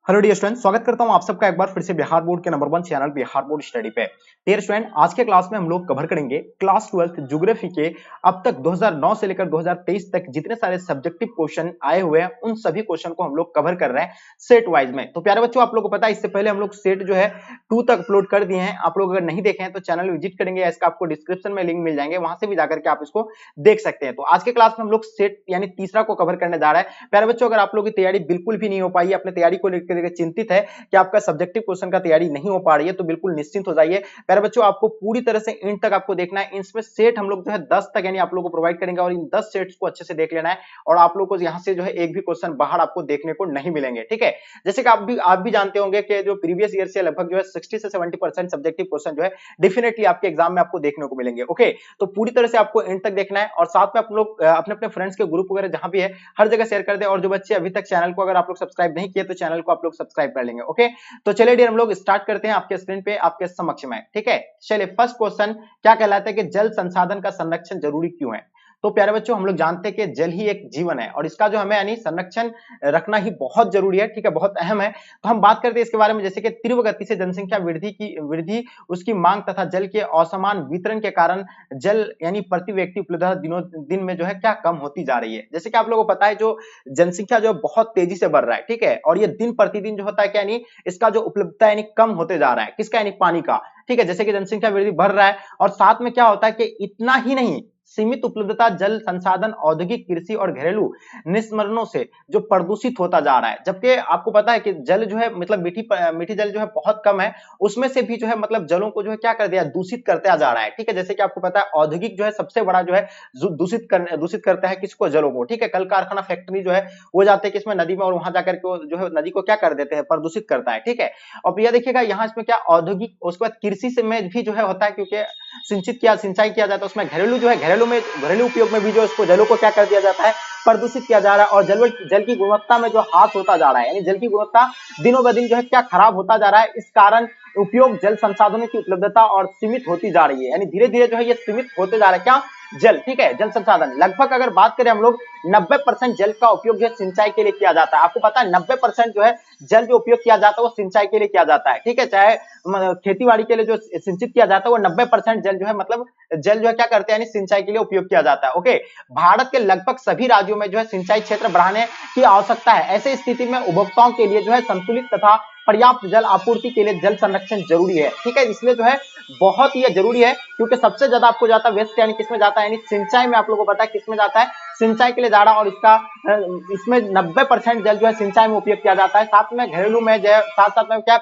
Hello dear student, स्वागत करता हूं आप सबका एक बार फिर से बिहार बोर्ड के number 1 channel Bihar board study पे। डियर स्टूडेंट, आज के क्लास में हम लोग कवर करेंगे क्लास 12th ज्योग्राफी के अब तक 2009 से लेकर 2023 तक जितने सारे सब्जेक्टिव क्वेश्चन आए हुए हैं उन सभी क्वेश्चन को हम लोग कवर कर रहे हैं सेट वाइज में। तो प्यारे बच्चों, आप लोगों को पता है इससे पहले हम लोग सेट जो है 2 तक अपलोड कर दिए हैं। आप लोग अगर नहीं देखे हैं तो चैनल विजिट करेंगे या इसका आपको डिस्क्रिप्शन में लिंक मिल जाएंगे, वहां से भी जाकर के आप इसको देख सकते हैं। तो आज के क्लास में हम लोग सेट यानी तीसरा को कवर करने जा रहे हैं। प्यारे बच्चों, अगर आप लोगों की तैयारी बिल्कुल भी नहीं हो पाई, अपने तैयारी को लेकर चिंतित है कि आपका सब्जेक्टिव क्वेश्चन का तैयारी नहीं हो पा रही है, तो बिल्कुल निश्चिंत हो जाइए। प्यारे बच्चों, आपको पूरी तरह से एंड तक आपको देखना है। इसमें सेट हम लोग जो है 10 तक यानी आप लोगों को प्रोवाइड करेंगे और इन 10 सेट्स को अच्छे से देख लेना है और आप लोगों को यहां से जो है एक भी क्वेश्चन बाहर आपको देखने को नहीं मिलेंगे। ठीक है, जैसे कि आप भी जानते होंगे कि जो प्रीवियस ईयर से लगभग जो है 60 से 70% सब्जेक्टिव क्वेश्चन जो है डेफिनेटली आपके एग्जाम में आपको देखने को मिलेंगे। ओके, तो पूरी तरह से आपको एंड तक देखना है और साथ में आप लोग अपने अपने फ्रेंड्स के ग्रुप वगैरह जहां भी है हर जगह शेयर कर दें। और जो बच्चे अभी तक चैनल को अगर आप लोग सब्सक्राइब नहीं किए तो चैनल को आप लोग सब्सक्राइब कर लेंगे। ओके, तो चलिए डियर, हम लोग स्टार्ट करते हैं आपके स्क्रीन पे आपके समक्ष में। ठीक है, चलिए फर्स्ट क्वेश्चन क्या कहलाता है कि जल संसाधन का संरक्षण जरूरी क्यों है। तो प्यारे बच्चों, हम लोग जानते हैं कि जल ही एक जीवन है और इसका जो हमें यानी संरक्षण रखना ही बहुत जरूरी है। ठीक है, बहुत अहम है। तो हम बात करते हैं इसके बारे में, जैसे कि तीव्र गति से जनसंख्या वृद्धि उसकी मांग तथा जल के असमान वितरण के कारण जल यानी प्रति व्यक्ति उपलब्धता दिनों दिन में जो है क्या कम होती जा रही है। जैसे कि आप लोगों को पता है जो जनसंख्या जो बहुत तेजी से बढ़ रहा है, ठीक है, और ये दिन प्रतिदिन जो होता है क्या यानी इसका जो उपलब्धता यानी कम होते जा रहा है, किसका यानी पानी का। ठीक है, जैसे कि जनसंख्या वृद्धि बढ़ रहा है और साथ में क्या होता है कि इतना ही नहीं, सीमित उपलब्धता जल संसाधन औद्योगिक कृषि और घरेलू निस्मरणों से जो प्रदूषित होता जा रहा है। जबकि आपको पता है कि जल जो है मतलब मीठी जल जो है बहुत कम है, उसमें से भी जो है मतलब जलों को जो है क्या कर दिया, दूषित करते जा रहा है। ठीक है, जैसे कि आपको पता है औद्योगिक जो है सबसे बड़ा जो है दूषित करता है किसको, जलों को। ठीक है, कल कारखाना फैक्ट्री जो है वो जाते हैं किसमें, नदी में, और वहां जाकर के जो है नदी को क्या कर देते हैं, प्रदूषित करता है। ठीक है, और यह देखिएगा यहाँ इसमें क्या औद्योगिक, उसके बाद कृषि से में भी जो है होता है, क्योंकि सिंचाई किया जाता है उसमें, घरेलू जो है घरेलू उपयोग में भी जो इसको जलों को क्या कर दिया जाता है, प्रदूषित किया जा रहा है। और जल की गुणवत्ता में जो हास होता जा रहा है, यानी जल की गुणवत्ता दिनों ब दिन जो है क्या खराब होता जा रहा है। इस कारण उपयोग जल संसाधनों की उपलब्धता और सीमित होती जा रही है, यानी धीरे धीरे जो है ये सीमित होते जा रहा है क्या, जल। ठीक है, जल संसाधन लगभग अगर बात करें हम लोग 90% जल का उपयोग जो है सिंचाई के लिए किया जाता है। आपको पता है 90% जो है जल जो उपयोग किया जाता है वो सिंचाई के लिए किया जाता है। ठीक है, चाहे खेती बाड़ी के लिए जो सिंचित किया जाता है वो 90% जल जो है मतलब जल जो है क्या करते हैं यानी सिंचाई के लिए उपयोग किया जाता है। ओके, भारत के लगभग सभी राज्यों में जो है सिंचाई क्षेत्र बढ़ाने की आवश्यकता है। ऐसे स्थिति में उपभोक्ताओं के लिए जो है संतुलित तथा पर्याप्त जल आपूर्ति के लिए जल संरक्षण जरूरी है। ठीक है, इसलिए जो है बहुत ही जरूरी है, क्योंकि सबसे ज्यादा आपको जाता है वेस्ट यानी किसमें जाता है, यानी सिंचाई में। आप लोगों को पता है किसमें जाता है, सिंचाई के लिए जा रहा है। और इसमें 90% जल जो है सिंचाई में उपयोग किया जाता है। साथ में घरेलू में जो है साथ साथ में क्या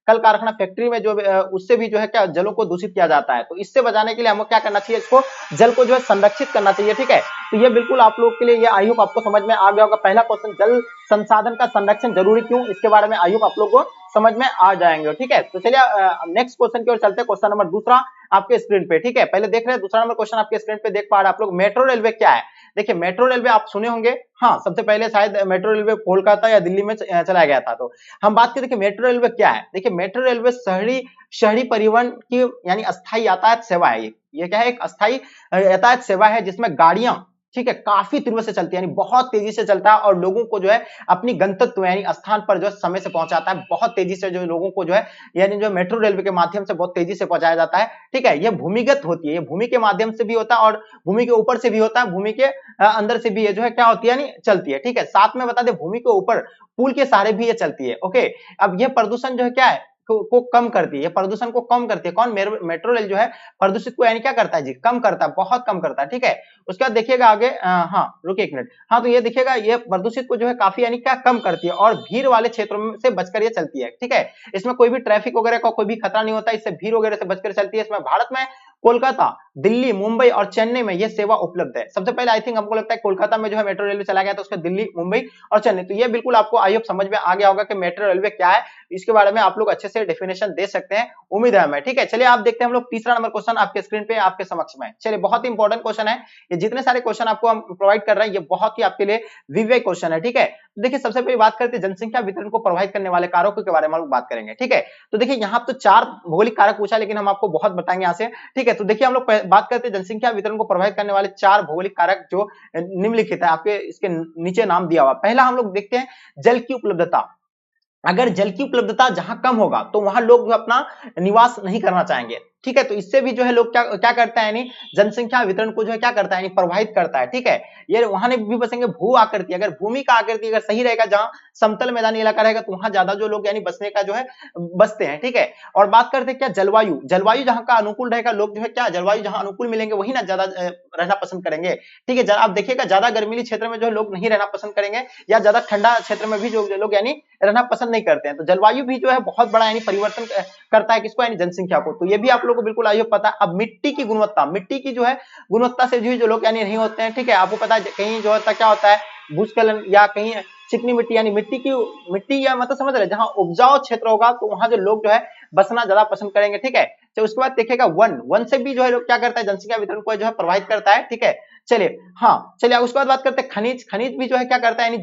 कल कारखाना फैक्ट्री में जो उससे भी जो है क्या जलों को दूषित किया जाता है। तो इससे बचाने के लिए हमको क्या करना चाहिए, इसको जल को जो है संरक्षित करना चाहिए। ठीक है, तो ये बिल्कुल आप लोग के लिए ये आई होप आपको समझ में आ गया होगा। पहला क्वेश्चन, जल संसाधन का संरक्षण जरूरी क्यों, इसके बारे में आई होप आप लोग को समझ में आ जाएंगे। ठीक है, तो चलिए नेक्स्ट क्वेश्चन की ओर चलते हैं। क्वेश्चन नंबर दूसरा आपके स्क्रीन पे। ठीक है, पहले देख रहे हैं दूसरा नंबर क्वेश्चन आपके स्क्रीन पे देख पा रहे हैं आप लोग। मेट्रो रेलवे क्या है। देखिए मेट्रो रेलवे आप सुने होंगे, हाँ, सबसे पहले शायद मेट्रो रेलवे कोलकाता या दिल्ली में चलाया गया था। तो हम बात करें कि मेट्रो रेलवे क्या है। देखिए मेट्रो रेलवे शहरी परिवहन की यानी अस्थायी यातायात सेवा है। ये क्या है, एक अस्थायी यातायात सेवा है जिसमें गाड़ियां, ठीक है, काफी तीव्र से चलती है, यानी बहुत तेजी से चलता है और लोगों को जो है अपनी गंतव्य यानी स्थान पर जो है समय से पहुंचाता है। बहुत तेजी से जो लोगों को जो है यानी जो मेट्रो रेलवे के माध्यम से बहुत तेजी से पहुंचाया जाता है। ठीक है, ये भूमिगत होती है, ये भूमि के माध्यम से भी होता है और भूमि के ऊपर से भी होता है, भूमि के अंदर से भी ये जो है क्या होती है यानी चलती है। ठीक है, साथ में बता दे भूमि के ऊपर पुल के सहारे भी ये चलती है। ओके, अब ये प्रदूषण जो है क्या है को कम करती है, ये प्रदूषण को कम करती है। कौन, मेट्रो रेल जो है प्रदूषित को यानी क्या करता है जी, कम करता है, बहुत कम करता है। ठीक है, उसके बाद देखिएगा आगे, हाँ रुकिए एक मिनट, हाँ, तो ये देखिएगा ये प्रदूषित को जो है काफी यानी क्या कम करती है और भीड़ वाले क्षेत्रों में से बचकर ये चलती है। ठीक है, इसमें कोई भी ट्रैफिक वगैरह का कोई भी खतरा नहीं होता, इससे भीड़ वगैरह से बचकर चलती है। इसमें भारत में कोलकाता, दिल्ली, मुंबई और चेन्नई में यह सेवा उपलब्ध है। सबसे पहले आई थिंक हमको लगता है कोलकाता में जो है मेट्रो रेलवे चला गया था, उसके दिल्ली, मुंबई और चेन्नई। तो ये बिल्कुल आपको आई होप समझ में आ गया होगा कि मेट्रो रेलवे क्या है, इसके बारे में आप लोग अच्छे से डेफिनेशन दे सकते हैं, उम्मीद है हमें। ठीक है, चलिए आप देखते हैं हम लोग तीसरा नंबर क्वेश्चन आपके स्क्रीन पे आपके समक्ष में। चलिए बहुत ही इंपॉर्टेंट क्वेश्चन है ये, जितने सारे क्वेश्चन आपको हम प्रोवाइड कर रहे हैं ये बहुत ही आपके लिए विवेक क्वेश्चन है। ठीक है, तो देखिए सबसे पहले बात करते हैं जनसंख्या वितरण को प्रभावित करने वाले कारकों के बारे में हम लोग बात करेंगे। ठीक है, तो देखिए यहाँ तो 4 भौगोलिक कारक पूछा, लेकिन हम आपको बहुत बताएंगे यहाँ से। ठीक है, तो देखिए हम लोग बात करते हैं जनसंख्या वितरण को प्रभावित करने वाले 4 भौगोलिक कारक जो निम्नलिखित है, आपके इसके नीचे नाम दिया हुआ। पहला हम लोग देखते हैं जल की उपलब्धता। अगर जल की उपलब्धता जहां कम होगा तो वहां लोग जो अपना निवास नहीं करना चाहेंगे, ठीक है। तो इससे भी जो है लोग क्या क्या करता है, यानी जनसंख्या वितरण को जो है क्या करता है, यानी प्रभावित करता है, ठीक है। ये वहां नहीं भी बसेंगे। भू आकृति, अगर भूमि का आकृति अगर सही रहेगा, जहां समतल मैदानी इलाका रहेगा, तो वहां ज्यादा जो लोग यानी बसने का जो है बसते हैं, ठीक है। और बात करते हैं क्या, जलवायु, जलवायु जहां का अनुकूल रहेगा, लोग जो है क्या जलवायु जहां अनुकूल मिलेंगे वही ना ज्यादा रहना पसंद करेंगे, ठीक है। आप देखिएगा ज्यादा गर्मीले क्षेत्र में जो लोग नहीं रहना पसंद करेंगे, या ज्यादा ठंडा क्षेत्र में भी जो लोग यानी रहना पसंद नहीं करते हैं। तो जलवायु भी जो है बहुत बड़ा यानी परिवर्तन करता है किसको, यानी जनसंख्या को। तो ये भी आप लोगों को बिल्कुल आइए पता है। अब मिट्टी की गुणवत्ता, मिट्टी की जो है गुणवत्ता से जो लोग यानी नहीं होते हैं, ठीक है। आपको पता है कहीं जो होता क्या होता है, भूस्खलन, या कहीं चिकनी मिट्टी, यानी मिट्टी या मतलब समझ रहे, जहां उपजाऊ क्षेत्र होगा तो वहां जो लोग जो है बसना ज्यादा पसंद करेंगे, ठीक है। तो उसके बाद देखिएगा वन, वन से भी जो है लोग क्या करता है, जनसंख्या वितरण को जो है प्रभावित करता है, ठीक है। चलिए, हाँ चलिए उसके बाद बात करते हैं खनिज, खनिज भी जो है क्या करता है, यानी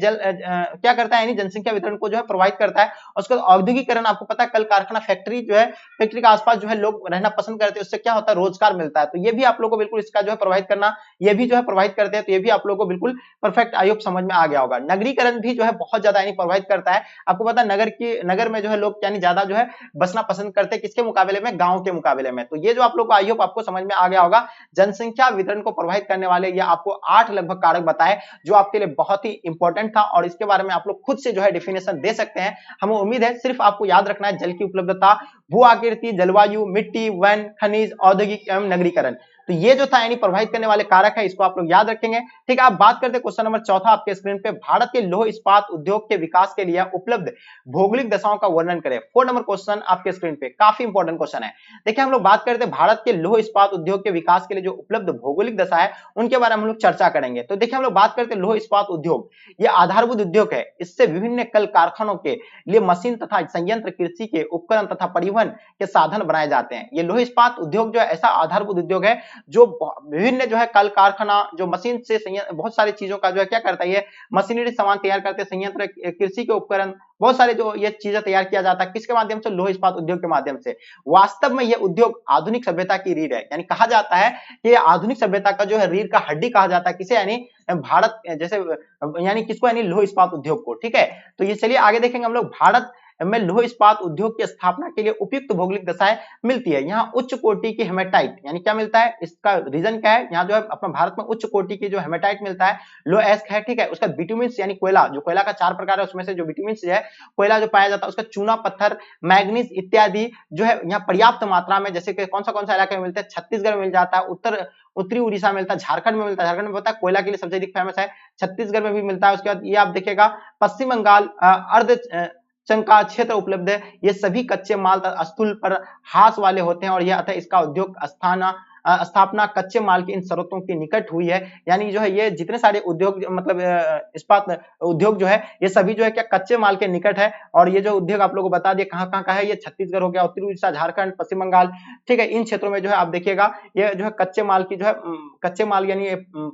क्या करता है, यानी जनसंख्या वितरण को जो है प्रभावित करता है। उसके बाद औद्योगिकरण, आपको पता है कल कारखाना, फैक्ट्री जो है, फैक्ट्री के आसपास जो है लोग रहना पसंद करते हैं, उससे क्या होता है, रोजगार मिलता है। तो ये भी आप लोगों को बिल्कुल इसका जो है प्रभावित करना, ये भी जो है प्रभावित करते हैं। तो ये भी आप लोगों को बिल्कुल परफेक्ट आयोग समझ में आ गया होगा। नगरीकरण भी जो है बहुत ज्यादा यानी प्रभावित करता है। आपको पता है नगर में जो है लोग यानी ज्यादा जो है बसना पसंद करते हैं, किसके मुकाबले में, गांव के मुकाबले में। तो ये जो आप लोग को आई होप आपको समझ में आ गया होगा, जनसंख्या वितरण को प्रभावित करने वाले ये आपको 8 लगभग कारक बताए, जो आपके लिए बहुत ही इंपॉर्टेंट था, और इसके बारे में आप लोग खुद से जो है डिफिनेशन दे सकते हैं। हमें उम्मीद है सिर्फ आपको याद रखना है जल की उपलब्धता, भू आकृति, जलवायु, मिट्टी, वन, खनिज, औद्योगिक एवं नगरीकरण। तो ये जो था यानी प्रभावित करने वाले कारक है, इसको आप लोग याद रखेंगे, ठीक है। आप बात करते हैं क्वेश्चन नंबर चौथा आपके स्क्रीन पे, भारत के लौह इस्पात उद्योग के विकास के लिए उपलब्ध भौगोलिक दशाओं का वर्णन करें। 4 नंबर क्वेश्चन आपके स्क्रीन पे, काफी इंपॉर्टेंट क्वेश्चन है। देखिए हम लोग बात करते हैं भारत के लौह इस्पात उद्योग के विकास के लिए जो उपलब्ध भौगोलिक दशा है, उनके बारे में हम लोग चर्चा करेंगे। तो देखिए हम लोग बात करते हैं लौह इस्पात उद्योग, ये आधारभूत उद्योग है। इससे विभिन्न कल कारखानों के लिए मशीन तथा संयंत्र, कृषि के उपकरण तथा परिवहन के साधन बनाए जाते हैं। ये लौह इस्पात उद्योग जो है ऐसा आधारभूत उद्योग है जो विभिन्न जो है कल कारखाना, जो मशीन से बहुत सारी चीजों का जो है क्या करता है, ये मशीनरी सामान तैयार करते हैं, संयंत्र, कृषि के उपकरण, बहुत सारे जो ये चीजें तैयार किया जाता है, किसके माध्यम से, लौह इस्पात उद्योग के माध्यम से। वास्तव में ये उद्योग आधुनिक सभ्यता की रीढ़ है, यानी कहा जाता है कि आधुनिक सभ्यता का जो है रीढ़ का हड्डी कहा जाता है किसे, यानी भारत जैसे, यानी किसको, यानी लौह इस्पात उद्योग को, ठीक है। तो ये चलिए आगे देखेंगे हम लोग, भारत में लौह इस्पात उद्योग की स्थापना के लिए उपयुक्त भौगोलिक दशाएं मिलती है। यहाँ उच्च कोटि की हेमेटाइट, यानी क्या मिलता है, इसका रीजन क्या है, यहाँ जो है अपना भारत में उच्च कोटि की जो हेमेटाइट मिलता है, लो एस्क है, ठीक है। उसका विटामिन्स यानी कोयला, जो कोयला का 4 प्रकार है उसमें से जो विटामिन्स है, कोयला जो पाया जाता है, उसका चूना पत्थर, मैग्नीज इत्यादि जो है यहाँ पर्याप्त मात्रा में, जैसे कि कौन सा इलाके में मिलता है, छत्तीसगढ़ में मिल जाता है, उत्तरी उड़ीसा में मिलता है, झारखंड में मिलता है, झारखंड में पता है कोयला के लिए सबसे अधिक फेमस है, छत्तीसगढ़ में भी मिलता है। उसके बाद ये आप देखिएगा पश्चिम बंगाल अर्ध चंका क्षेत्र उपलब्ध है। ये सभी कच्चे माल स्थूल पर हास वाले होते हैं, और यह अतः इसका उद्योग स्थापना कच्चे माल के इन स्रोतों के निकट हुई है। यानी जो है ये जितने सारे उद्योग मतलब इस्पात उद्योग जो है ये सभी जो है क्या कच्चे माल के निकट है। और ये जो उद्योग आप लोगों को बता दिए कहाँ कहाँ का है, ये छत्तीसगढ़ हो गया, उत्तरी उड़ीसा, झारखंड, पश्चिम बंगाल, ठीक है। इन क्षेत्रों में जो है आप देखिएगा ये जो है कच्चे माल की जो है कच्चे माल यानी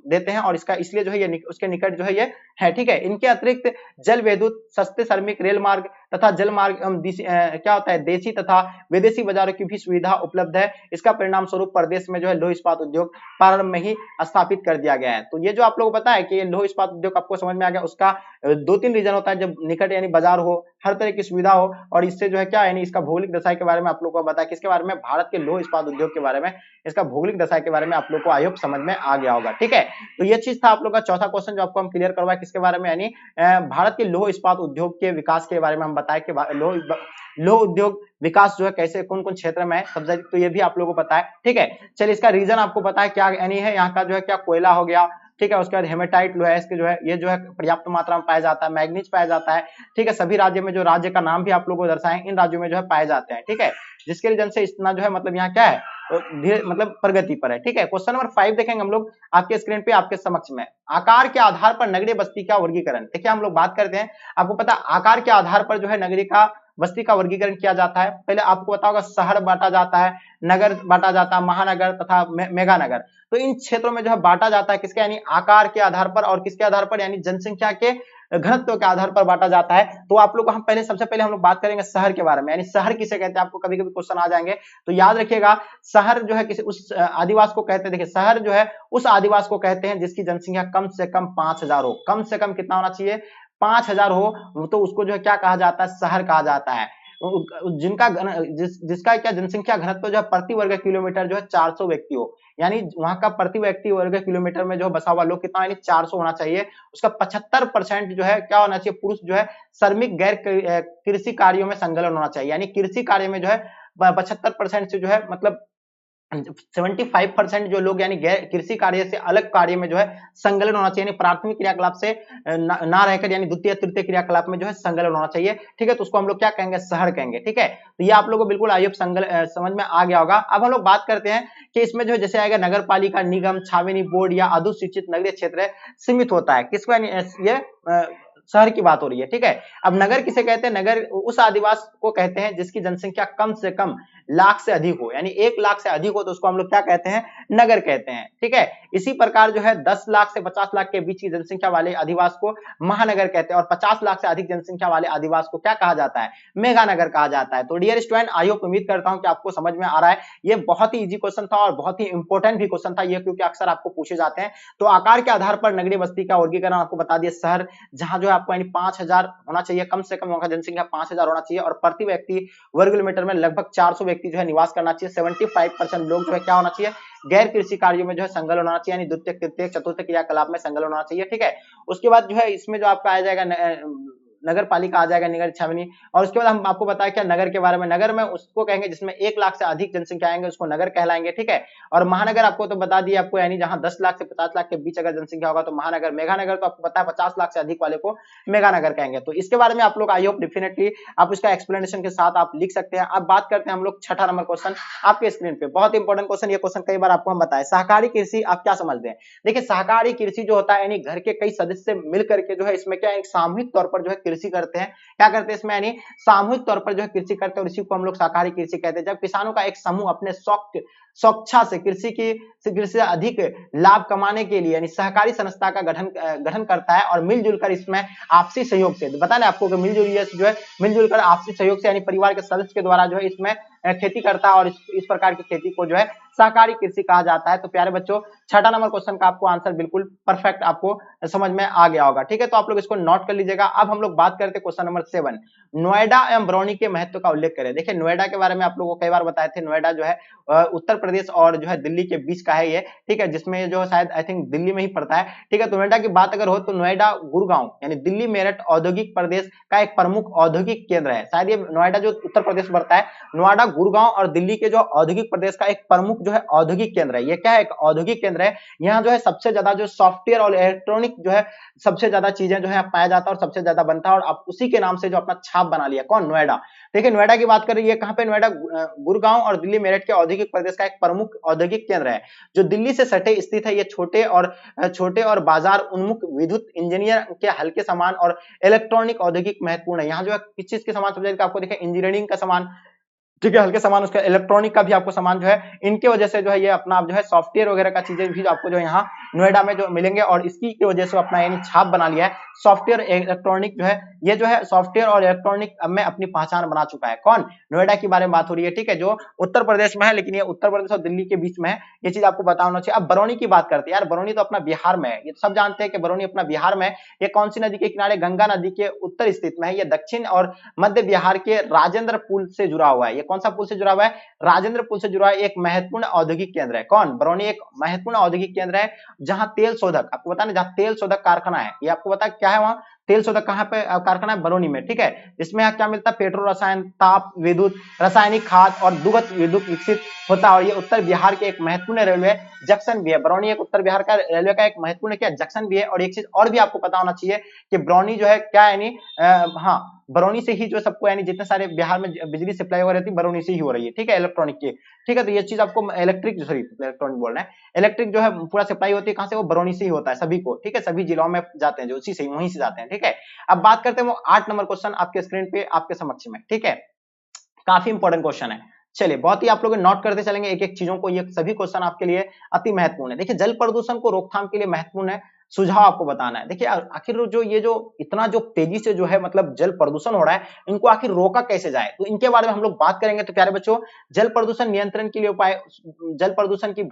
देते हैं, और इसका इसलिए जो है ये उसके निकट जो है ये है, ठीक है। इनके अतिरिक्त जल विद्युत, सस्ते श्रमिक, रेल मार्ग तथा जल मार्ग क्या होता है, देशी तथा विदेशी बाजारों की भी सुविधा उपलब्ध है। इसका परिणाम स्वरूप प्रदेश में जो है लौह इस्पात उद्योग प्रारंभ में ही स्थापित कर दिया गया है। तो ये जो आप लोगों को पता है कि ये लौह इस्पात उद्योग आपको समझ में आ गया, उसका 2-3 रीजन होता है, जब निकट यानी बाजार हो, हर तरह की सुविधा हो, और इससे जो है क्या यानी इसका भौगोलिक दशा के बारे में आप लोगों को बताया, किसके बारे में, भारत के लौह इस्पात उद्योग के बारे में, इसका भौगोलिक दशा के बारे में आप लोग को आयोग समझ में आ गया होगा, ठीक है। तो ये चीज था आप लोग का चौथा क्वेश्चन जो आपको हम क्लियर करवाए, किसके बारे में, यानी भारत के लौह इस्पात उद्योग के विकास के बारे में हम बताए कि लौह उद्योग विकास जो है कैसे कौन कौन क्षेत्र में है सबसे, तो ये भी आप लोगों को पता है, ठीक है। चलिए इसका रीजन आपको पता है क्या यानी है, यहाँ का जो है क्या कोयला हो गया, ठीक है। उसके बाद हेमेटाइट लोहा इसके जो है ये जो है पर्याप्त मात्रा में पाया जाता है, मैग्नीज पाया जाता है, ठीक है। सभी राज्य में जो राज्य का नाम भी आप लोगों को दर्शाएं, इन राज्यों में जो है पाए जाते हैं, ठीक है। जिसके रीजन से इतना जो है मतलब यहाँ क्या है, धीरे मतलब प्रगति पर है, ठीक है। क्वेश्चन नंबर 5 देखेंगे हम लोग आपके स्क्रीन पे, आपके समक्ष में, आकार के आधार पर नगरीय बस्ती का वर्गीकरण। देखिए हम लोग बात करते हैं, आपको पता आकार के आधार पर जो है नगरी का बस्ती का वर्गीकरण किया जाता है। पहले आपको पता होगा शहर बांटा जाता है, नगर बांटा जाता है, महानगर तथा मेगा नगर। तो इन क्षेत्रों में जो है बांटा जाता है किसके, यानी आकार के आधार पर, और किसके आधार पर, यानी जनसंख्या के घनत्व के आधार पर बांटा जाता है। तो आप लोग हम पहले सबसे पहले हम लोग बात करेंगे शहर के बारे में, यानी शहर किसे कहते हैं, आपको कभी कभी क्वेश्चन आ जाएंगे, तो याद रखिएगा शहर जो है किसी उस आदिवास को कहते हैं। देखिए शहर जो है उस आदिवास को कहते हैं जिसकी जनसंख्या कम से कम 5000 हो, कम से कम कितना होना चाहिए, 5000 हो तो उसको जो है क्या कहा जाता है, शहर कहा जाता है। जिनका जिसका क्या जनसंख्या घनत्व जो है प्रति वर्ग किलोमीटर जो है 400 व्यक्ति हो, यानी वहां का प्रति व्यक्ति वर्ग किलोमीटर में जो बसा हुआ लोग कितना, यानी 400 होना चाहिए। उसका 75% जो है क्या होना चाहिए, पुरुष जो है श्रमिक गैर कृषि कार्यों में संलग्न होना चाहिए, यानी कृषि कार्य में जो है 75% से जो है मतलब 75% जो लोग यानी गैर कृषि कार्य से अलग कार्य में जो है संलग्न होना चाहिए, यानी प्राथमिक क्रियाकलाप से ना रहकर यानी द्वितीय तृतीय क्रियाकलाप में जो है संलग्न होना चाहिए। ठीक है, तो उसको हम लोग क्या कहेंगे, शहर कहेंगे। ठीक है, तो ये आप लोगों को बिल्कुल आयोग समझ में आ गया होगा। अब हम लोग बात करते हैं कि इसमें जो है जैसे आएगा नगर पालिका, निगम, छावनी, बोर्ड या अधुसूचित नगरीय क्षेत्र सीमित होता है, किसको, ये शहर की बात हो रही है। ठीक है, अब नगर किसे कहते हैं, नगर उस आदिवास को कहते हैं जिसकी जनसंख्या कम से कम लाख से अधिक हो, यानी 1 लाख से अधिक हो तो उसको हम लोग क्या कहते हैं, नगर कहते हैं। ठीक है, इसी प्रकार जो है 10 लाख से 50 लाख के बीच की जनसंख्या वाले आदिवास को महानगर कहते हैं, और 50 लाख से अधिक जनसंख्या वाले आदिवास को क्या कहा जाता है, मेगानगर कहा जाता है। तो डियर स्टूडेंट, आई होप उम्मीद करता हूं कि आपको समझ में आ रहा है। ये बहुत ही इजी क्वेश्चन था और बहुत ही इंपॉर्टेंट भी क्वेश्चन था ये, क्योंकि अक्सर आपको पूछे जाते हैं। तो आकार के आधार पर नगरीय बस्ती का वर्गीकरण आपको बता दिया, शहर जहां जो है आपको यानी 5000 होना चाहिए, कम से कम वहां का जनसंख्या 5000 होना चाहिए, और प्रति व्यक्ति वर्ग किलोमीटर में लगभग 400 व्यक्ति जो है निवास करना चाहिए। 75% लोग जो है क्या होना चाहिए, गैर कृषि कार्यों में जो है संलग्न होना चाहिए, यानी द्वितीय तृतीय चतुर्थ क्रियाकलाप में संलग्न होना चाहिए। ठीक है, उसके बाद जो है इसमें जो आपका आ जाएगा नगर पालिका आ जाएगा, नगर छावनी, और उसके बाद हम आपको बताया क्या नगर के बारे में, नगर में उसको कहेंगे जिसमें 1 लाख से अधिक जनसंख्या आएंगे उसको नगर कहलाएंगे। ठीक है, और महानगर आपको तो बता दिया आपको, यानी जहां 10 लाख से 50 लाख के बीच अगर जनसंख्या होगा तो महानगर। मेगानगर तो आपको पता है 50 लाख से अधिक वाले को मेगानगर कहेंगे। तो इसके बारे में आप लोग आई होप डेफिनेटली आप इसका एक्सप्लेनेशन के साथ आप लिख सकते हैं। अब बात करते हैं हम लोग छठा नंबर क्वेश्चन आपके स्क्रीन पे, बहुत इंपॉर्टेंट क्वेश्चन, ये क्वेश्चन कई बार आपको हम बताए। सहकारी कृषि आप क्या समझते हैं, देखिए सहकारी कृषि जो होता है यानी घर के कई सदस्य मिलकर के जो है इसमें क्या एक सामूहिक तौर पर जो है कृषि करते हैं, क्या करते हैं इसमें, यानी सामूहिक तौर पर जो है कृषि करते हैं, और इसी को हम लोग सहकारी कृषि कहते हैं। जब किसानों का एक समूह अपने स्वच्छा से कृषि से अधिक लाभ कमाने के लिए यानी सहकारी संस्था का गठन करता है, और मिलजुल कर इसमें आपसी सहयोग से, बताया ना आपको कि मिलजुल कर आपसी सहयोग से यानी परिवार के सदस्य के द्वारा जो है इसमें खेती करता है, और इस प्रकार की खेती को जो है सहकारी कृषि कहा जाता है। तो प्यारे बच्चों, छठा नंबर क्वेश्चन का आपको आंसर बिल्कुल परफेक्ट आपको समझ में आ गया होगा। ठीक है, तो आप लोग इसको नोट कर लीजिएगा। अब हम लोग बात करते हैं क्वेश्चन नंबर 7, नोएडा एवं बरौनी के महत्व का उल्लेख करें। देखिए नोएडा के बारे में आप लोगों को कई बार बताए थे, नोएडा जो है उत्तर प्रदेश और जो है दिल्ली के बीच का है ये। ठीक है, जिसमें जो शायद आई थिंक दिल्ली में ही पड़ता है। ठीक है, तो नोएडा की बात अगर हो तो नोएडा गुड़गांव यानी दिल्ली मेरठ औद्योगिक प्रदेश का एक प्रमुख औद्योगिक केंद्र है। शायद ये नोएडा जो उत्तर प्रदेश पड़ता है, नोएडा गुड़गांव और दिल्ली के जो औद्योगिक प्रदेश का एक प्रमुख जो है औद्योगिक केंद्र है। ये क्या है, एक औद्योगिक केंद्र है। यहाँ जो है सबसे ज्यादा जो सॉफ्टवेयर और इलेक्ट्रॉनिक जो है सबसे ज्यादा चीजें जो है पाया जाता है और सबसे ज्यादा बनता है, और आप उसी के नाम से जो अपना छाप बना लिया, कौन, नोएडा। देखिए नोएडा की बात करें, ये कहां पे, नोएडा गुड़गांव और दिल्ली मेरठ के औद्योगिक प्रदेश का एक प्रमुख औद्योगिक केंद्र है, जो दिल्ली से सटे स्थित है। ये छोटे और बाजार उन्मुख विद्युत इंजीनियर के हल्के सामान और इलेक्ट्रॉनिक औद्योगिक महत्वपूर्ण है। यहाँ जो है किस चीज के सामान सबसे ज्यादा आपको देखिए, इंजीनियरिंग का सामान, ठीक है, हल्के सामान, उसका इलेक्ट्रॉनिक का भी आपको सामान जो है, इनके वजह से जो है ये अपना जो है सॉफ्टवेयर वगैरह का चीजें भी आपको जो यहाँ नोएडा में जो मिलेंगे, और इसकी की वजह से अपना यानी छाप बना लिया है। सॉफ्टवेयर इलेक्ट्रॉनिक जो है, ये जो है सॉफ्टवेयर और इलेक्ट्रॉनिक में अपनी पहचान बना चुका है। कौन, नोएडा के बारे में बात हो रही है। ठीक है, जो उत्तर प्रदेश में है, लेकिन ये उत्तर प्रदेश और दिल्ली के बीच में है, ये चीज आपको पता होना चाहिए। अब बरौनी की बात करते हैं, यार बरौनी तो अपना बिहार में है, ये सब जानते हैं कि बरौनी अपना बिहार में है। ये कौन सी नदी के किनारे, गंगा नदी के उत्तर स्थित में है। ये दक्षिण और मध्य बिहार के राजेंद्र पुल से जुड़ा हुआ है। ये कौन सा पुल से जुड़ा हुआ है, राजेंद्र पुल से जुड़ा एक महत्वपूर्ण औद्योगिक केंद्र है। कौन, बरौनी एक महत्वपूर्ण औद्योगिक केंद्र है, जहां तेल शोधक, आपको पता है जहां तेल शोधक कारखाना है, ये आपको पता क्या है, वहां तेल शोधक कहां पे कारखाना है, बरौनी में। ठीक है, इसमें यहाँ क्या मिलता है, पेट्रो रसायन, ताप विद्युत, रासायनिक खाद और दुग्ध विद्युत विकसित होता है, और ये उत्तर बिहार के एक महत्वपूर्ण रेलवे जंक्शन भी है। बरौनी एक उत्तर बिहार का रेलवे का एक महत्वपूर्ण क्या जंक्शन भी है। और एक चीज और भी आपको पता होना चाहिए कि बरौनी जो है क्या, यानी हाँ, बरौनी से ही जो सबको यानी जितने सारे बिहार में बिजली सप्लाई हो रही थी, बरौनी से ही हो रही है। ठीक है, इलेक्ट्रॉनिक की। ठीक है, तो ये चीज आपको इलेक्ट्रॉनिक बोल रहे हैं, इलेक्ट्रिक जो है पूरा सप्लाई होती है कहां से, वो बरौनी से ही होता है सभी को। ठीक है, सभी जिलों में जाते हैं जो उसी से वहीं से जाते हैं। ठीक है, अब बात करते हैं वो 8 नंबर क्वेश्चन आपके स्क्रीन पे आपके समक्ष में। ठीक है, काफी इंपॉर्टेंट क्वेश्चन है। चलिए, बहुत ही आप लोग नोट करते चलेंगे एक एक चीजों को, ये सभी क्वेश्चन आपके लिए अति महत्वपूर्ण है। देखिए, जल प्रदूषण को रोकथाम के लिए महत्वपूर्ण है सुझाव आपको बताना है। देखिए आखिर जो ये जो इतना जो तेजी से जो है मतलब जल प्रदूषण हो रहा है, इनको आखिर रोका कैसे जाए, तो इनके बारे में हम लोग बात करेंगे। तो प्यारे बच्चों, जल प्रदूषण नियंत्रण के लिए उपाय, जल प्रदूषण की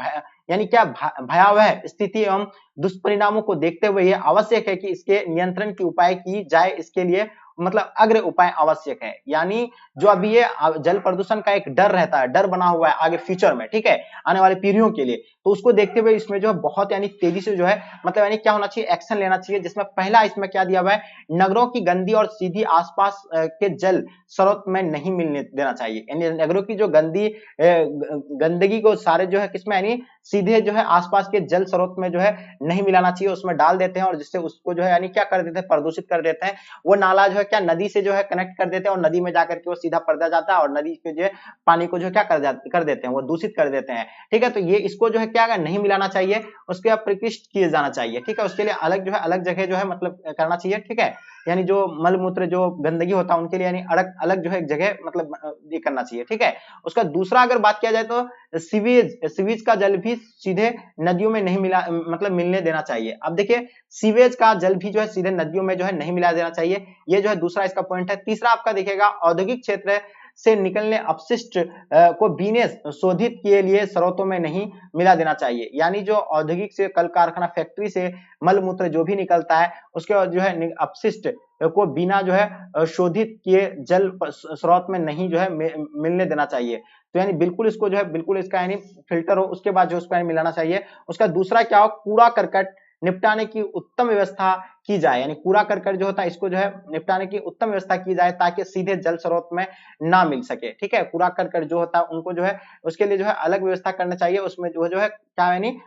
यानी क्या भयावह स्थिति एवं दुष्परिणामों को देखते हुए ये आवश्यक है कि इसके नियंत्रण की उपाय की जाए। इसके लिए मतलब अग्र उपाय आवश्यक है। यानी जो अभी ये जल प्रदूषण का एक डर रहता है, डर बना हुआ है आगे फ्यूचर में, ठीक है, आने वाली पीढ़ियों के लिए, तो उसको देखते हुए इसमें जो है बहुत यानी तेजी से जो है मतलब यानी क्या होना चाहिए, एक्शन लेना चाहिए। जिसमें पहला इसमें क्या दिया हुआ है, नगरों की गंदी और सीधी आसपास के जल स्रोत में नहीं मिलने देना चाहिए। यानी नगरों की जो गंदगी को सारे जो है किसमें, यानी सीधे जो है आसपास के जल स्रोत में जो है नहीं मिलाना चाहिए, उसमें डाल देते हैं और जिससे उसको जो है यानी क्या कर देते हैं, प्रदूषित कर देते हैं। वो नाला जो है क्या नदी से जो है कनेक्ट कर देते हैं और नदी में जाकर के वो सीधा पड़ जाता है और नदी के जो है पानी को जो क्या कर देते हैं, वो दूषित कर देते हैं। ठीक है, तो ये इसको जो है क्या नहीं मिलाना चाहिए, उसके प्रकृष्ट किए जाना चाहिए। ठीक है, उसके लिए अलग जो है अलग जगह जो है मतलब करना चाहिए। ठीक है, यानी जो मल मूत्र जो गंदगी होता है उनके लिए यानी अलग अलग जो है एक जगह मतलब ये करना चाहिए। ठीक है, उसका दूसरा अगर बात किया जाए तो सीवेज का जल भी सीधे नदियों में नहीं मिला मतलब मिलने देना चाहिए। अब देखिए सीवेज का जल भी जो है सीधे नदियों में जो है नहीं मिला देना चाहिए, ये जो है दूसरा इसका पॉइंट है। तीसरा आपका देखिएगा, औद्योगिक क्षेत्र से निकलने अपशिष्ट को बीने शोधित किए लिए स्रोतों में नहीं मिला देना चाहिए। यानी जो औद्योगिक से कल कारखाना फैक्ट्री से मल मूत्र जो भी निकलता है उसके जो है अपशिष्ट को बिना जो है शोधित किए जल स्रोत में नहीं जो है मिलने देना चाहिए। तो यानी बिल्कुल इसको जो है बिल्कुल इसका यानी फिल्टर हो, उसके बाद जो उसको मिलाना चाहिए। उसका दूसरा क्या हो, कूड़ा करकट निपटाने की उत्तम व्यवस्था की जाए। यानी कूड़ा करकट जो होता है इसको जो है निपटाने की उत्तम व्यवस्था की जाए ताकि सीधे जल स्रोत में ना मिल सके। ठीक है, कूड़ा करकट जो होता है उनको जो है उसके लिए जो है अलग व्यवस्था करना चाहिए, उसमें जो है क्या यानी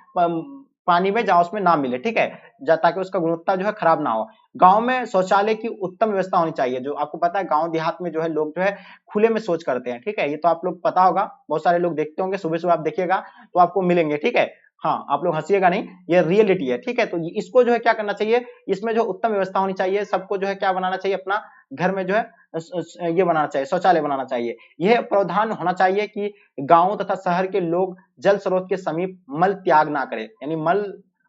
पानी में जहाँ उसमें ना मिले। ठीक है, ताकि उसका गुणवत्ता जो है खराब ना हो। गांव में शौचालय की उत्तम व्यवस्था होनी चाहिए। जो आपको पता है गांव देहात में जो है लोग जो है खुले में शौच करते हैं। ठीक है, ये तो आप लोग पता होगा, बहुत सारे लोग देखते होंगे, सुबह सुबह आप देखिएगा तो आपको मिलेंगे। ठीक है, हाँ आप लोग हंसिएगा नहीं, ये रियलिटी है। ठीक है, तो इसको जो है क्या करना चाहिए, इसमें जो उत्तम व्यवस्था होनी चाहिए, सबको जो है क्या बनाना चाहिए, अपना घर में जो है ये बनाना चाहिए, शौचालय बनाना चाहिए। यह प्रावधान होना चाहिए कि गांव तथा शहर के लोग जल स्रोत के समीप मल त्याग ना करें। यानी मल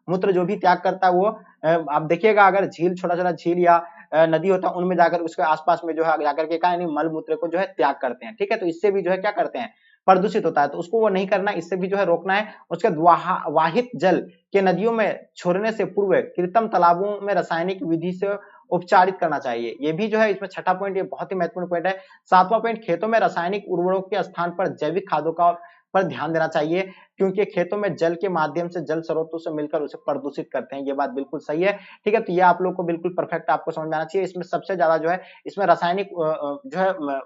मूत्र जो भी त्याग करता है वो आप देखिएगा अगर झील, छोटा छोटा झील या नदी होता है उनमें जाकर उसके आसपास में जो है जाकर के क्या मल मूत्र को जो है त्याग करते हैं। ठीक है, तो इससे भी जो है क्या करते हैं, प्रदूषित होता है, तो उसको वो नहीं करना, इससे भी जो है रोकना है। उसके बाद वाहित जल के नदियों में छोड़ने से पूर्व कृत्रिम तालाबों में रासायनिक विधि से उपचारित करना चाहिए। ये भी जो है इसमें छठा पॉइंट, ये बहुत ही महत्वपूर्ण पॉइंट है। सातवां पॉइंट, खेतों में रासायनिक उर्वरकों के स्थान पर जैविक खादों का पर ध्यान देना चाहिए, क्योंकि खेतों में जल के माध्यम से जल स्रोतों से मिलकर उसे प्रदूषित करते हैं। ये बात बिल्कुल सही है। ठीक है, तो ये आप लोग को बिल्कुल परफेक्ट आपको समझ में आना चाहिए। इसमें सबसे ज्यादा जो है इसमें रासायनिक जो है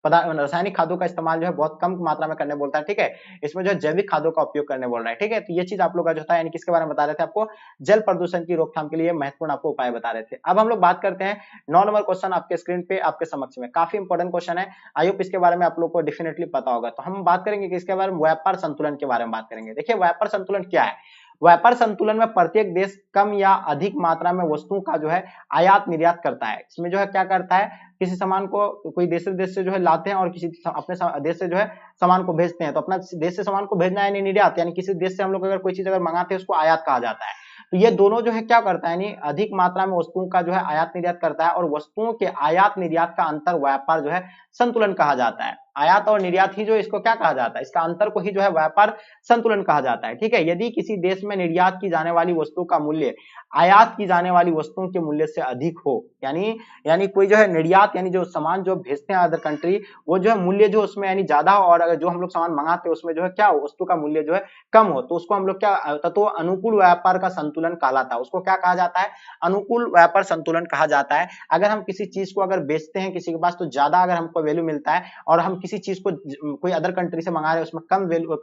रासायनिक खादों का इस्तेमाल जो है बहुत कम मात्रा में करने बोलता है। ठीक है, इसमें जो है जैविक खादों का उपयोग करने बोल रहा है। ठीक है, तो ये चीज आप लोग का जो था यानी किसके बारे में बता रहे थे, आपको जल प्रदूषण की रोकथाम के लिए महत्वपूर्ण आपको उपाय बता रहे थे। अब हम लोग बात करते हैं 9 नंबर क्वेश्चन आपके स्क्रीन पे आपके समक्ष में, काफी इंपॉर्टेंट क्वेश्चन है। आई होप इसके बारे में आप लोग को डेफिनेटली पता होगा। तो हम बात करेंगे किसके बारे में, व्यापार संतुलन के बारे में बात करेंगे। देखिए व्यापार संतुलन क्या है, व्यापार संतुलन में प्रत्येक देश कम या अधिक मात्रा में वस्तुओं का जो है आयात निर्यात करता है। इसमें जो है क्या करता है, किसी सामान को कोई देश से जो है लाते हैं और किसी अपने देश से जो है सामान को भेजते हैं। तो अपना देश से सामान को भेजना है निर्यात, यानी किसी देश से हम लोग अगर कोई चीज अगर मंगाते हैं उसको आयात कहा जाता है। तो ये दोनों जो है क्या करता है, यानी अधिक मात्रा में वस्तुओं का जो है आयात निर्यात करता है, और वस्तुओं के आयात निर्यात का अंतर व्यापार जो है संतुलन कहा जाता है। आयात और निर्यात ही जो इसको क्या कहा जाता है, इसका अंतर को ही जो है व्यापार संतुलन कहा जाता है। ठीक है, यदि किसी देश में निर्यात की जाने वाली वस्तु का मूल्य आयात की जाने वाली वस्तुओं के मूल्य से अधिक हो, यानी कोई जो है निर्यात यानी जो सामान जो भेजते हैं अदर कंट्री, वो जो है मूल्य जो उसमें यानी ज्यादा हो, और अगर जो हम लोग सामान मंगाते हैं उसमें जो है क्या हो, वस्तु का मूल्य जो है कम हो, तो उसको हम लोग क्या, तो अनुकूल व्यापार का संतुलन कहलाता है। उसको क्या कहा जाता है, अनुकूल व्यापार संतुलन कहा जाता है। अगर हम किसी चीज को अगर बेचते हैं किसी के पास, तो ज्यादा अगर हमको वैल्यू मिलता है, और हम किसी चीज को कोई अदर कंट्री से मंगा रहे हैं उसमें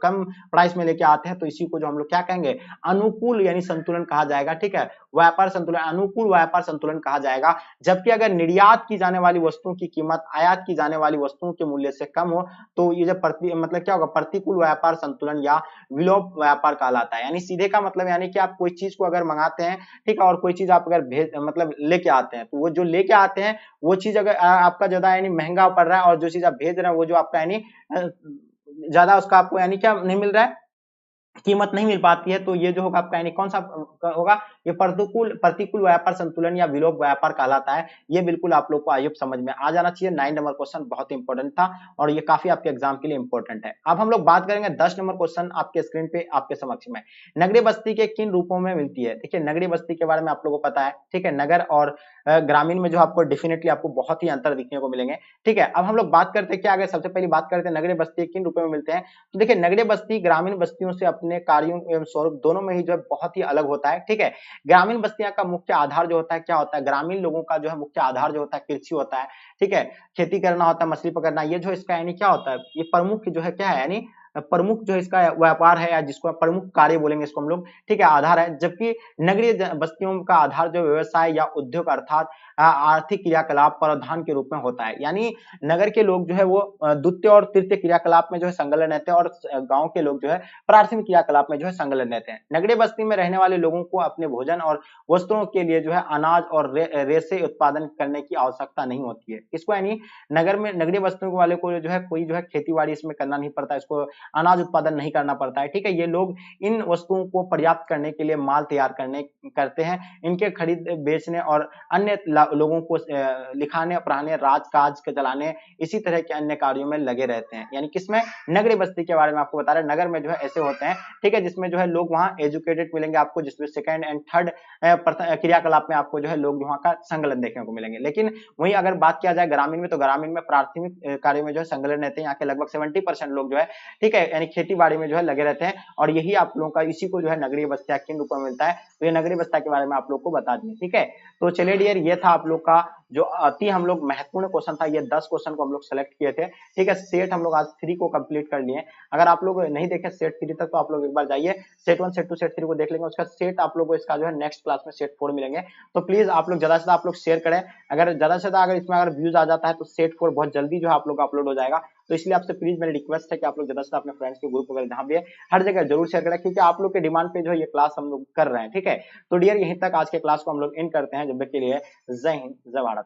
कम प्राइस में लेके आते हैं, तो इसी को जो हम लोग क्या कहेंगे, अनुकूल यानी संतुलन कहा जाएगा। ठीक है, व्यापार संतुलन, अनुकूल व्यापार संतुलन कहा जाएगा। जबकि अगर निर्यात की जाने वाली वस्तुओं की कीमत आयात की जाने वाली वस्तुओं के मूल्य से कम हो, तो ये जब मतलब क्या होगा, प्रतिकूल व्यापार संतुलन या विलोप व्यापार कहलाता है। यानी सीधे का मतलब यानी कि आप कोई चीज को अगर मंगाते हैं, ठीक है, और कोई चीज आप अगर मतलब लेके आते हैं, तो वो जो लेके आते हैं वो चीज अगर आपका ज्यादा यानी महंगा पड़ रहा है, और जो चीज आप भेज रहे हैं वो जो आपका यानी ज्यादा उसका आपको यानी क्या नहीं मिल रहा है, कीमत नहीं मिल पाती है, तो ये जो होगा आपका यानी कौन सा होगा, ये प्रतिकूल प्रतिकूल व्यापार संतुलन या विलोप व्यापार कहलाता है। ये बिल्कुल आप लोग को आई होप समझ में आ जाना चाहिए। 9 नंबर क्वेश्चन बहुत इंपॉर्टेंट था और ये काफी आपके एग्जाम के लिए इंपॉर्टेंट है। अब हम लोग बात करेंगे 10 नंबर क्वेश्चन आपके स्क्रीन पे आपके समक्ष में। नगरीय बस्ती के किन रूपों में मिलती है? देखिए नगरीय बस्ती के बारे में आप लोगों को पता है, ठीक है। नगर और ग्रामीण में जो आपको डेफिनेटली आपको बहुत ही अंतर दिखने को मिलेंगे, ठीक है। अब हम लोग बात करते हैं क्या, अगर सबसे पहले बात करते हैं नगरीय बस्ती किन रूपों में मिलते हैं, तो देखिए नगरीय बस्ती ग्रामीण बस्तियों से अपने कार्यों एवं स्वरूप दोनों में ही जो है बहुत ही अलग होता है, ठीक है। ग्रामीण बस्तियां का मुख्य आधार जो होता है क्या होता है, ग्रामीण लोगों का जो है मुख्य आधार जो होता है कृषि होता है, ठीक है। खेती करना होता है, मछली पकड़ना, ये जो इसका यानी क्या होता है, ये प्रमुख जो है क्या है, यानी प्रमुख जो इसका व्यापार है या जिसको प्रमुख कार्य बोलेंगे इसको हम लोग, ठीक है, आधार है। जबकि नगरीय बस्तियों का आधार जो व्यवसाय या उद्योग अर्थात आर्थिक क्रियाकलाप प्रधान के रूप में होता है। यानी नगर के लोग जो है वो द्वितीय और तृतीय क्रियाकलाप में जो है संलग्न रहते हैं और गांव के लोग जो है प्राथमिक क्रियाकलाप में जो है संलग्न रहते हैं। नगरीय बस्ती में रहने वाले लोगों को अपने भोजन और वस्त्रों के लिए जो है अनाज और रेशे उत्पादन करने की आवश्यकता नहीं होती है। इसको यानी नगर में नगरीय बस्तियों वाले को जो है कोई जो है खेती बाड़ी इसमें करना नहीं पड़ता, इसको अनाज उत्पादन नहीं करना पड़ता है, ठीक है। ये लोग इन वस्तुओं को पर्याप्त करने के लिए माल तैयार करते हैं, इनके खरीद बेचने और अन्य लोगों को लिखाने पढ़ाने राजकाज के चलाने इसी तरह के अन्य कार्यों में लगे रहते हैं। यानी किसमें, नगरीय बस्ती के बारे में आपको बता रहे हैं। नगर में जो है ऐसे होते हैं, ठीक है, जिसमें जो है लोग वहां एजुकेटेड मिलेंगे आपको, जिसमें सेकंड एंड थर्ड क्रियाकलाप में आपको जो है लोग वहां का संलग्न देखने को मिलेंगे। लेकिन वहीं अगर बात किया जाए ग्रामीण में, तो ग्रामीण में प्राथमिक कार्यों में जो है संलग्न रहते हैं। यहाँ के लगभग 70% लोग जो है, ठीक है, यानी खेती बाड़ी में जो है लगे रहते हैं और यही आप लोगों का इसी को जो है नगरीय बस्तियां किन रूप में मिलता है, तो ये नगरीय बस्तियां के बारे में आप लोग को बता दिए, ठीक है। तो चलिए डियर, ये था आप लोग का जो अति हम लोग महत्वपूर्ण क्वेश्चन था, ये 10 क्वेश्चन को हम लोग सेलेक्ट किए थे, ठीक है। सेट हम लोग आज 3 को कंप्लीट कर लिए। अगर आप लोग नहीं देखे सेट 3 तक तो आप लोग एक बार जाइए, सेट 1 सेट 2 सेट 3 को देख लेंगे। उसका सेट आप लोग को इसका जो है नेक्स्ट क्लास में सेट 4 मिलेंगे। तो प्लीज आप लोग ज्यादा से ज्यादा आप लोग शेयर करें। अगर ज्यादा से ज्यादा अगर इसमें अगर व्यूज आ जाता है तो सेट 4 बहुत जल्दी जो है आप लोग अपलोड हो जाएगा। तो इसलिए आपसे प्लीज मेरी रिक्वेस्ट है कि आप लोग ज्यादा से ज्यादा अपने फ्रेंड्स के ग्रुप वगैरह जहां भी है हर जगह जरूर शेयर करें, क्योंकि आप लोग के डिमांड पे जो है ये क्लास हम लोग कर रहे हैं, ठीक है। तो डियर यहीं तक आज के क्लास को हम लोग एंड करते हैं। जब तक के लिए जय हिंद जय भारत।